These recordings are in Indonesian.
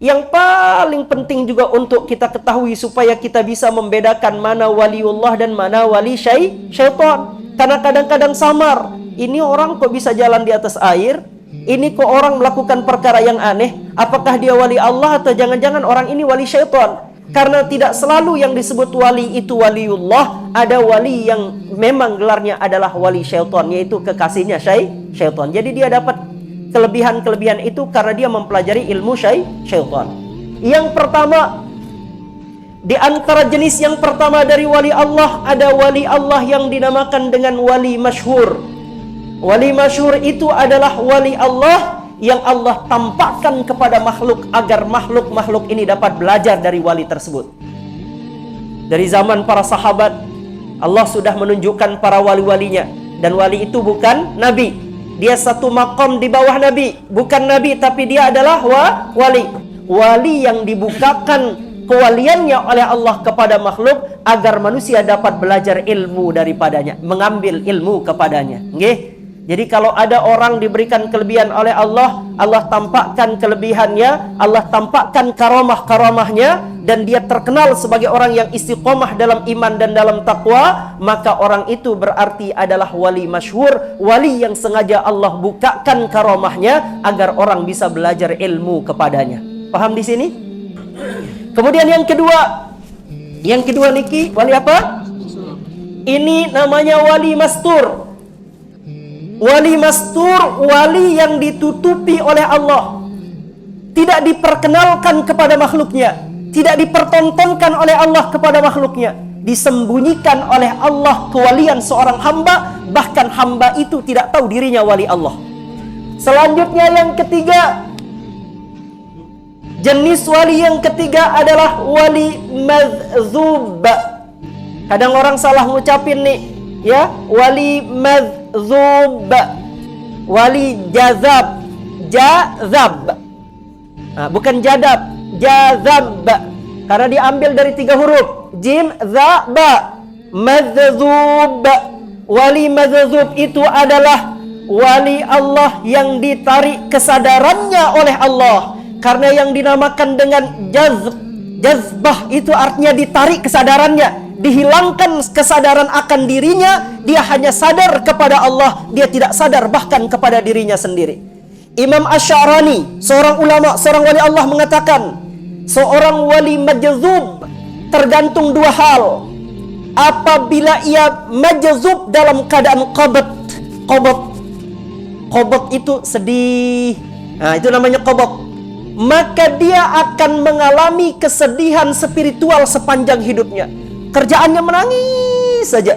Yang paling penting juga untuk kita ketahui supaya kita bisa membedakan mana waliullah dan mana wali syaitan. Karena kadang-kadang samar. Ini orang kok bisa jalan di atas air? Ini kok orang melakukan perkara yang aneh? Apakah dia wali Allah atau jangan-jangan orang ini wali syaitan? Karena tidak selalu yang disebut wali itu waliullah. Ada wali yang memang gelarnya adalah wali syaitan, yaitu kekasihnya syaitan. Jadi dia dapat kelebihan-kelebihan itu karena dia mempelajari ilmu syaitan. Yang pertama, di antara jenis yang pertama dari wali Allah, ada wali Allah yang dinamakan dengan wali masyhur. Wali masyhur itu adalah wali Allah yang Allah tampakkan kepada makhluk agar makhluk-makhluk ini dapat belajar dari wali tersebut. Dari zaman para sahabat, Allah sudah menunjukkan para wali-walinya. Dan wali itu bukan nabi. Dia satu makom di bawah nabi. Bukan nabi, tapi dia adalah wali. Wali yang dibukakan kewaliannya oleh Allah kepada makhluk agar manusia dapat belajar ilmu daripadanya, mengambil ilmu kepadanya. Nggih. Jadi kalau ada orang diberikan kelebihan oleh Allah, Allah tampakkan kelebihannya, Allah tampakkan karamah-karamahnya, dan dia terkenal sebagai orang yang istiqomah dalam iman dan dalam takwa, maka orang itu berarti adalah wali masyhur, wali yang sengaja Allah bukakan karamahnya agar orang bisa belajar ilmu kepadanya. Paham di sini? Kemudian yang kedua niki, wali apa? Ini namanya wali mastur. Wali mastur, wali yang ditutupi oleh Allah, tidak diperkenalkan kepada makhluknya, tidak dipertontonkan oleh Allah kepada makhluknya, disembunyikan oleh Allah kewalian seorang hamba, bahkan hamba itu tidak tahu dirinya wali Allah. Selanjutnya yang ketiga, jenis wali yang ketiga adalah wali madzub. Kadang orang salah ngucapin nih, ya, wali madzub, wali jazab, bukan jadab, jazab, karena diambil dari 3 huruf, jim, za, ba. Madzub, wali madzub itu adalah wali Allah yang ditarik kesadarannya oleh Allah. Karena yang dinamakan dengan jazbah itu artinya ditarik kesadarannya, dihilangkan kesadaran akan dirinya, dia hanya sadar kepada Allah, dia tidak sadar bahkan kepada dirinya sendiri. Imam Asy'arani, seorang ulama, seorang wali Allah, mengatakan seorang wali majzub tergantung 2 hal. Apabila ia majzub dalam keadaan qabd itu sedih, nah itu namanya qabd, maka dia akan mengalami kesedihan spiritual sepanjang hidupnya. Kerjaannya menangis saja,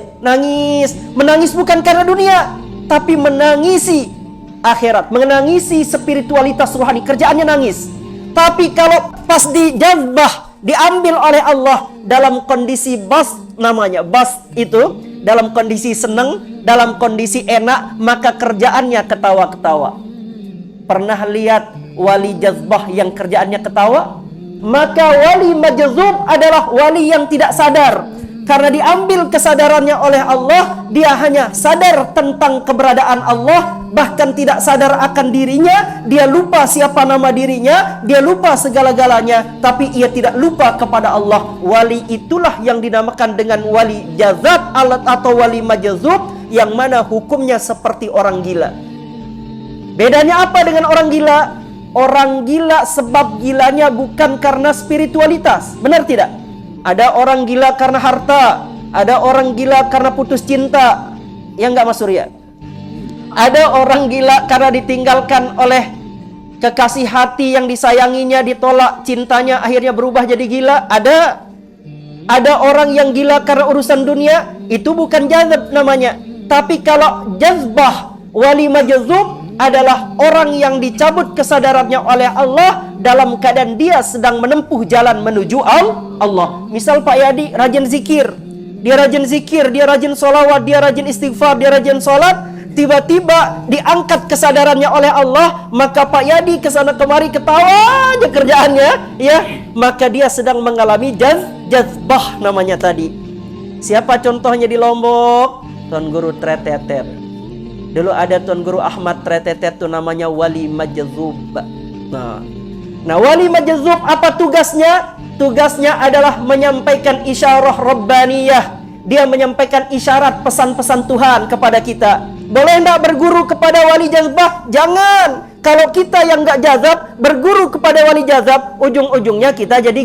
menangis bukan karena dunia, tapi menangisi akhirat, menangisi spiritualitas rohani. Kerjaannya nangis. Tapi kalau pas dijazbah, diambil oleh Allah dalam kondisi bas, namanya bas itu, dalam kondisi senang, dalam kondisi enak, maka kerjaannya ketawa-ketawa. Pernah lihat wali jazbah yang kerjaannya ketawa? Maka wali majzub adalah wali yang tidak sadar. Karena diambil kesadarannya oleh Allah, dia hanya sadar tentang keberadaan Allah, bahkan tidak sadar akan dirinya. Dia lupa siapa nama dirinya, dia lupa segala-galanya, tapi ia tidak lupa kepada Allah. Wali itulah yang dinamakan dengan wali jazab atau wali majzub, yang mana hukumnya seperti orang gila. Bedanya apa dengan orang gila? Orang gila sebab gilanya bukan karena spiritualitas. Benar tidak? Ada orang gila karena harta, ada orang gila karena putus cinta. Ya enggak, Mas Surya? Ada orang gila karena ditinggalkan oleh kekasih hati yang disayanginya, ditolak cintanya, akhirnya berubah jadi gila. Ada orang yang gila karena urusan dunia, itu bukan jazab namanya. Tapi kalau jazbah, wali majzub adalah orang yang dicabut kesadarannya oleh Allah dalam keadaan dia sedang menempuh jalan menuju Allah. Misal Pak Yadi rajin zikir, dia rajin sholawat, dia rajin istighfar, dia rajin sholat, tiba-tiba diangkat kesadarannya oleh Allah, maka Pak Yadi kesana kemari ketawa aja kerjaannya, ya, maka dia sedang mengalami jazbah namanya tadi. Siapa contohnya di Lombok? Tuan Guru Tretetet. Dulu ada Tuan Guru Ahmad Tretetet, itu namanya wali majzub. Nah, Nah, wali majzub apa tugasnya? Tugasnya adalah menyampaikan isyarah rabbaniyah. Dia menyampaikan isyarat pesan-pesan Tuhan kepada kita. Boleh enggak berguru kepada wali jazbah? Jangan. Kalau kita yang enggak jazab, berguru kepada wali jazab, ujung-ujungnya kita jadi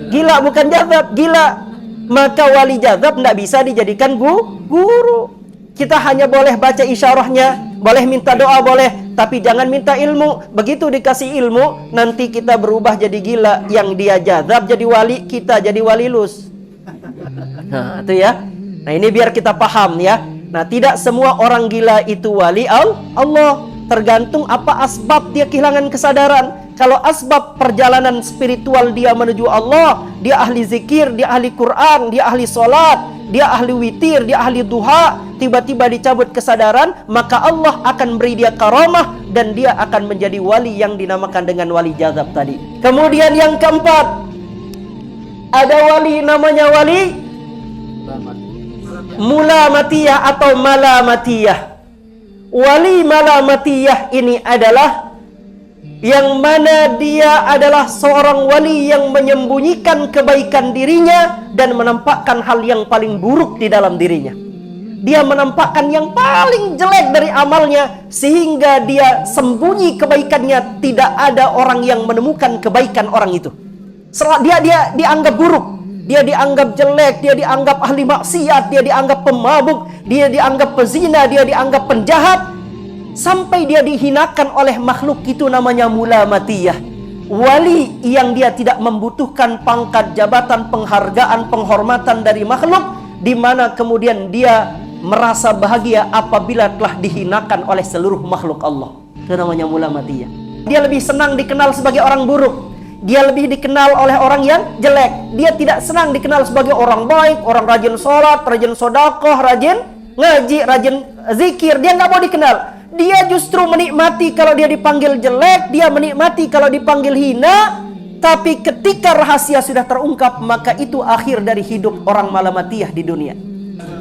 gila, bukan jazab, gila. Maka wali jazab enggak bisa dijadikan guru. Kita hanya boleh baca isyarahnya, boleh minta doa, boleh, tapi jangan minta ilmu. Begitu dikasih ilmu, nanti kita berubah jadi gila. Yang dia jazab jadi wali, kita jadi wali lus. Nah, itu ya. Nah, ini biar kita paham ya. Nah, tidak semua orang gila itu wali Allah. Tergantung apa asbab dia kehilangan kesadaran. Kalau asbab perjalanan spiritual dia menuju Allah, dia ahli zikir, dia ahli Quran, dia ahli solat, dia ahli witir, dia ahli duha, tiba-tiba dicabut kesadaran, maka Allah akan beri dia karamah dan dia akan menjadi wali yang dinamakan dengan wali jazab tadi. Kemudian yang keempat, ada wali namanya wali mulamatiyah atau malamatiyah. Wali malamatiyah ini adalah yang mana dia adalah seorang wali yang menyembunyikan kebaikan dirinya dan menampakkan hal yang paling buruk di dalam dirinya. Dia menampakkan yang paling jelek dari amalnya sehingga dia sembunyi kebaikannya, tidak ada orang yang menemukan kebaikan orang itu. Dia dianggap buruk, dia dianggap jelek, dia dianggap ahli maksiat, dia dianggap pemabuk, dia dianggap pezina, dia dianggap penjahat, sampai dia dihinakan oleh makhluk. Itu namanya mulamatiyah. Wali yang dia tidak membutuhkan pangkat, jabatan, penghargaan, penghormatan dari makhluk, di mana kemudian dia merasa bahagia apabila telah dihinakan oleh seluruh makhluk Allah. Itu namanya mulamatiyah. Dia lebih senang dikenal sebagai orang buruk, dia lebih dikenal oleh orang yang jelek. Dia tidak senang dikenal sebagai orang baik, orang rajin sholat, rajin sodakoh, rajin ngaji, rajin zikir. Dia nggak mau dikenal. Dia justru menikmati kalau dia dipanggil jelek, dia menikmati kalau dipanggil hina. Tapi ketika rahasia sudah terungkap, maka itu akhir dari hidup orang malamatiyah di dunia.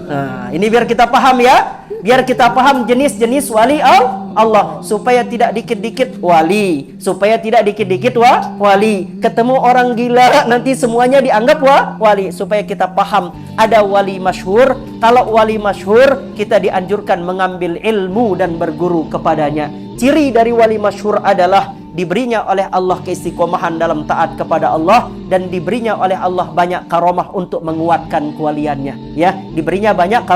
Nah, ini biar kita paham ya. Biar kita paham jenis-jenis wali Allah, supaya tidak dikit-dikit wali, supaya tidak dikit-dikit wali. Ketemu orang gila nanti semuanya dianggap wali. Supaya kita paham ada wali masyhur. Kalau wali masyhur, kita dianjurkan mengambil ilmu dan berguru kepadanya. Ciri dari wali masyhur adalah diberinya oleh Allah keistiqomahan dalam taat kepada Allah, dan diberinya oleh Allah banyak karamah untuk menguatkan kewaliannya. Ya, diberinya banyak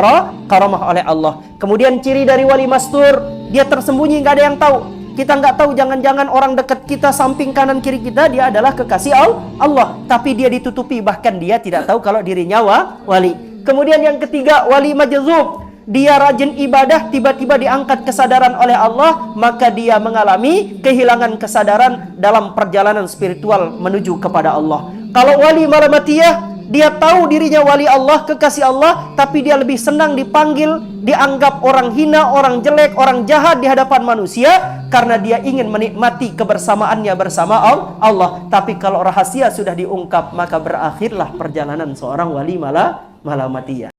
karamah oleh Allah. Kemudian ciri dari wali mastur, dia tersembunyi, nggak ada yang tahu. Kita nggak tahu, jangan-jangan orang dekat kita, samping kanan kiri kita, dia adalah kekasih Allah, tapi dia ditutupi, bahkan dia tidak tahu kalau dirinya wali. Kemudian yang ketiga, wali majzub. Dia rajin ibadah, tiba-tiba diangkat kesadaran oleh Allah, maka dia mengalami kehilangan kesadaran dalam perjalanan spiritual menuju kepada Allah. Kalau wali malamatiyah, dia tahu dirinya wali Allah, kekasih Allah, tapi dia lebih senang dipanggil, dianggap orang hina, orang jelek, orang jahat di hadapan manusia, karena dia ingin menikmati kebersamaannya bersama Allah. Tapi kalau rahasia sudah diungkap, maka berakhirlah perjalanan seorang wali malamatiyah.